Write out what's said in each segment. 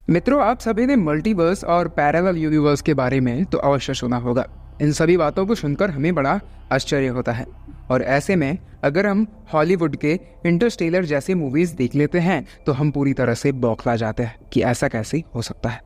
मित्रों, आप सभी ने मल्टीवर्स और पैरेलल यूनिवर्स के बारे में तो अवश्य सुना होगा। इन सभी बातों को सुनकर हमें बड़ा आश्चर्य होता है और ऐसे में अगर हम हॉलीवुड के इंटरस्टेलर जैसे मूवीज देख लेते हैं तो हम पूरी तरह से बौखला जाते हैं कि ऐसा कैसे हो सकता है।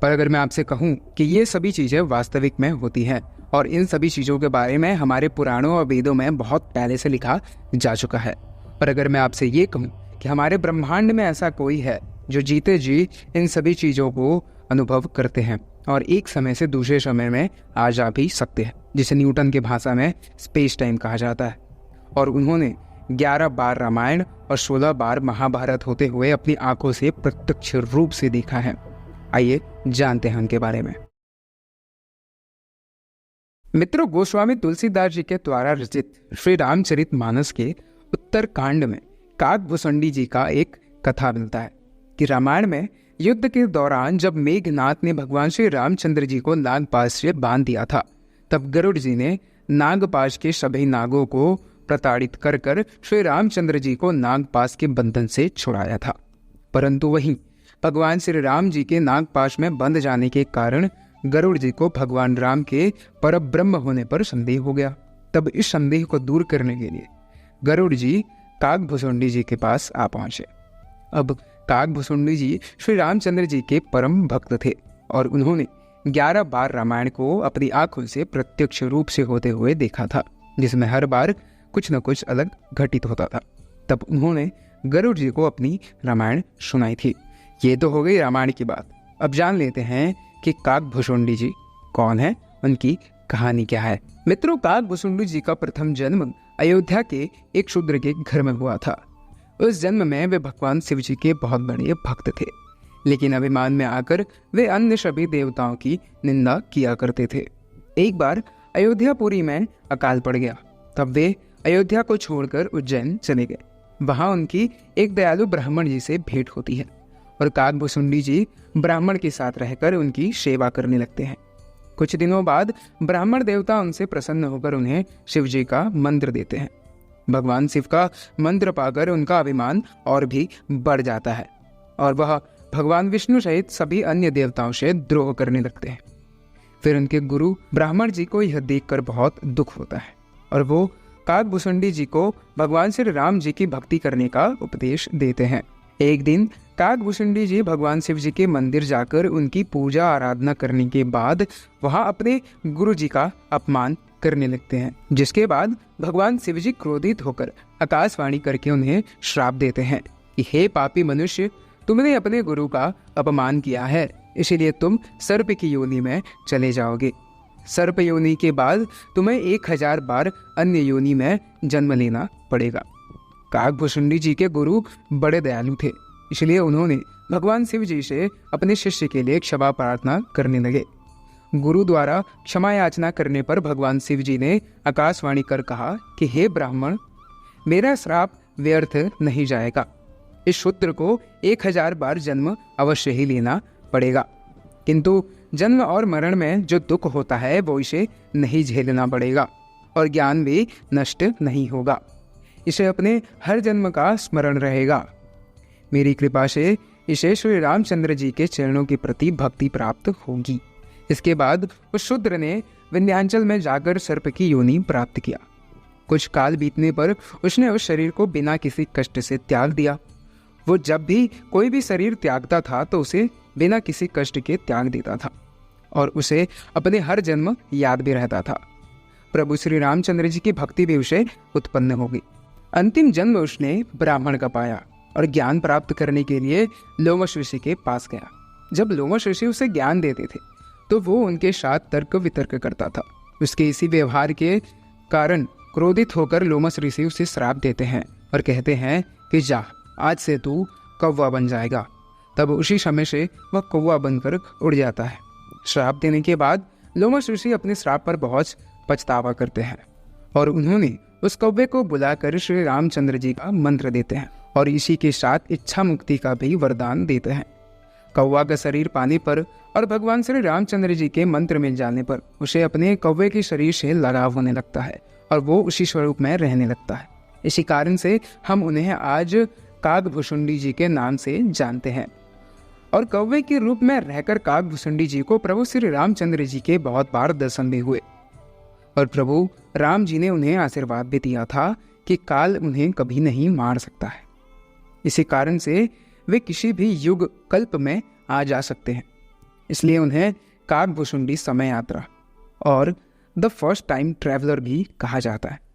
पर अगर मैं आपसे कहूं कि ये सभी चीजें वास्तविक में होती हैं और इन सभी चीजों के बारे में हमारे पुराणों और वेदों में बहुत पहले से लिखा जा चुका है, पर अगर मैं आपसे ये कहूं कि हमारे ब्रह्मांड में ऐसा कोई है जो जीते जी इन सभी चीज़ों को अनुभव करते हैं और एक समय से दूसरे समय में आ जा भी सकते हैं, जिसे न्यूटन की भाषा में स्पेस टाइम कहा जाता है, और उन्होंने 11 बार रामायण और 16 बार महाभारत होते हुए अपनी आंखों से प्रत्यक्ष रूप से देखा है। आइए जानते हैं उनके बारे में। मित्रों, गोस्वामी तुलसीदास जी के द्वारा रचित श्री रामचरितमानस के उत्तर कांड में काकभुसुंडी जी का एक कथा मिलता है कि रामायण में युद्ध के दौरान जब मेघनाथ ने भगवान श्री रामचंद्र जी को नागपाश से बांध दिया था, तब गरुड़ जी ने नागपाश के सभी नागों को प्रताड़ित कर कर श्री रामचंद्र जी को नागपाश के बंधन से छुड़ाया था। परंतु वहीं भगवान श्री राम जी के नागपाश में बंध जाने के कारण गरुड़ जी को भगवान राम के परब्रह्म होने पर संदेह हो गया। तब इस संदेह को दूर करने के लिए गरुड़ जी काकभुसुंडी जी के पास आ पहुंचे। अब काकभुसुंडी जी श्री रामचंद्र जी के परम भक्त थे और उन्होंने 11 बार रामायण को अपनी आंखों से प्रत्यक्ष रूप से होते हुए देखा था, जिसमें हर बार कुछ न कुछ अलग घटित होता था। तब उन्होंने गरुड़ जी को अपनी रामायण सुनाई थी। ये तो हो गई रामायण की बात। अब जान लेते हैं कि काकभुसुंडी जी कौन है, उनकी कहानी क्या है। मित्रों, काकभुसुंडी जी का प्रथम जन्म अयोध्या के एक शूद्र के घर में हुआ था। उस जन्म में वे भगवान शिव जी के बहुत बड़े भक्त थे, लेकिन अभिमान में आकर वे अन्य सभी देवताओं की निंदा किया करते थे। एक बार अयोध्यापुरी में अकाल पड़ गया, तब वे अयोध्या को छोड़कर उज्जैन चले गए। वहां उनकी एक दयालु ब्राह्मण जी से भेंट होती है और काकभुसुंडी जी ब्राह्मण के साथ रहकर उनकी सेवा करने लगते हैं। कुछ दिनों बाद ब्राह्मण देवता उनसे प्रसन्न होकर उन्हें शिव जी का मंत्र देते हैं। भगवान शिव का मंत्र पाकर उनका अभिमान और भी बढ़ जाता है और वह भगवान विष्णु सहित सभी अन्य देवताओं से द्रोह करने लगते हैं। फिर उनके गुरु ब्राह्मण जी को यह देखकर बहुत दुख होता है और वो काकभुसुंडी जी को भगवान श्री राम जी की भक्ति करने का उपदेश देते हैं। एक दिन काकभुसुंडी जी भगवान शिव जी के मंदिर जाकर उनकी पूजा आराधना करने के बाद वहां अपने गुरु जी का अपमान करने लगते हैं, जिसके बाद भगवान शिव जी क्रोधित होकर आकाशवाणी करके उन्हें श्राप देते हैं कि हे पापी मनुष्य, तुमने अपने गुरु का अपमान किया है, इसीलिए तुम सर्प की योनि में चले जाओगे। सर्प योनि के बाद तुम्हें 1000 बार अन्य योनि में जन्म लेना पड़ेगा। काकभुसुंडी जी के गुरु बड़े दयालु थे, इसलिए उन्होंने भगवान शिव जी से अपने शिष्य के लिए क्षमा प्रार्थना करने लगे। गुरु द्वारा क्षमा याचना करने पर भगवान शिव जी ने आकाशवाणी कर कहा कि हे ब्राह्मण, मेरा श्राप व्यर्थ नहीं जाएगा। इस शूद्र को 1000 बार जन्म अवश्य ही लेना पड़ेगा, किंतु जन्म और मरण में जो दुख होता है वो इसे नहीं झेलना पड़ेगा और ज्ञान भी नष्ट नहीं होगा। इसे अपने हर जन्म का स्मरण रहेगा। मेरी कृपा से इसे श्री रामचंद्र जी के चरणों के प्रति भक्ति प्राप्त होगी। इसके बाद उस शूद्र ने विंध्याचल में जाकर सर्प की योनि प्राप्त किया। कुछ काल बीतने पर उसने उस शरीर को बिना किसी कष्ट से त्याग दिया। वो जब भी कोई भी शरीर त्यागता था तो उसे बिना किसी कष्ट के त्याग देता था और उसे अपने हर जन्म याद भी रहता था। प्रभु श्री रामचंद्र जी की भक्ति भी उसे उत्पन्न हो गई। अंतिम जन्म उसने ब्राह्मण का पाया और ज्ञान प्राप्त करने के लिए लोमश ऋषि के पास गया। जब लोमश ऋषि उसे ज्ञान देते थे तो वो उनके साथ तर्क वितर्क करता था। उसके इसी व्यवहार के कारण क्रोधित होकर लोमश ऋषि उसे श्राप देते हैं और कहते हैं कि जा, आज से तू कौवा बन जाएगा। तब उसी समय से वह कौवा बनकर उड़ जाता है। श्राप देने के बाद लोमश ऋषि अपने श्राप पर बहुत पछतावा करते हैं और उन्होंने उस कौवे को बुलाकर श्री रामचंद्र जी का मंत्र देते हैं और इसी के साथ इच्छा मुक्ति का भी वरदान देते हैं। कौवा का शरीर पाने पर और भगवान श्री रामचंद्र जी के मंत्र मिल जाने पर उसे अपने कौवे के शरीर से लगाव होने लगता है और वो उसी स्वरूप में रहने लगता है। इसी कारण से हम उन्हें आज काकभुसुंडी जी के नाम से जानते हैं। और कौवे के रूप में रहकर काकभुसुंडी जी को प्रभु श्री रामचंद्र जी के बहुत बार दर्शन भी हुए और प्रभु राम जी ने उन्हें आशीर्वाद भी दिया था कि काल उन्हें कभी नहीं मार सकता है। इसी कारण से वे किसी भी युग कल्प में आ जा सकते हैं। इसलिए उन्हें काकभुसुंडी समय यात्रा और द फर्स्ट टाइम ट्रैवलर भी कहा जाता है।